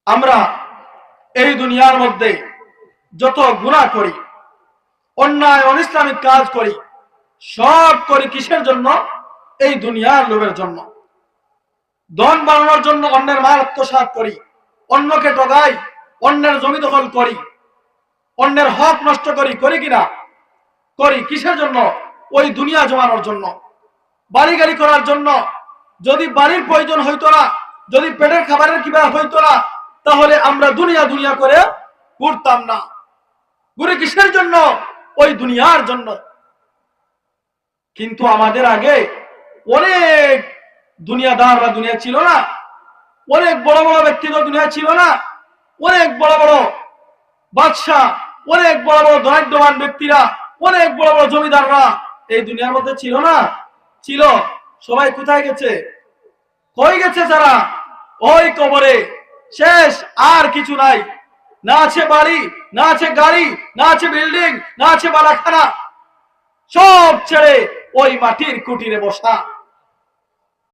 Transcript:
আমরা এই দুনিয়ার মধ্যে যত গুনাহ করি, অন্যায় অনিসলামিক কাজ করি, সব করি কিসের জন্য? এই দুনিয়ার লোভের জন্য। ধন বাড়ানোর জন্য অন্যের মাল আত্মসাৎ করি, অন্যকে ঠকাই, অন্যের জমি দখল করি, অন্যের হক নষ্ট করি, করি কিনা? করি। কিসের জন্য? ওই দুনিয়া জমানোর জন্য, বাড়ি গাড়ি করার জন্য। যদি বাড়ির প্রয়োজন হইতো না, যদি পেটের খাবারের কিবা হইতো না, তাহলে আমরা দুনিয়া দুনিয়া করে ঘুরতাম না। ঘুরে কিসের জন্য? ওই দুনিয়ার জন্য। কিন্তু আমাদের আগে অনেক দুনিয়াদাররা দুনিয়া ছিল না, অনেক বড় বড় ব্যক্তিত্ব দুনিয়া ছিল না, অনেক বড় বড় বাদশাহ, অনেক বড় বড় ধনাঢ্যবান ব্যক্তিরা, অনেক বড় বড় জমিদাররা এই দুনিয়ার মধ্যে ছিল না? ছিল। সবাই কোথায় গেছে? কই গেছে যারা? ওই কবরে। শেষ, আর কিছু নাই। না আছে বাড়ি, না আছে গাড়ি, না আছে বিল্ডিং, না আছে বালাখানা। সব ছেড়ে ওই মাটির কুটিরে বসা।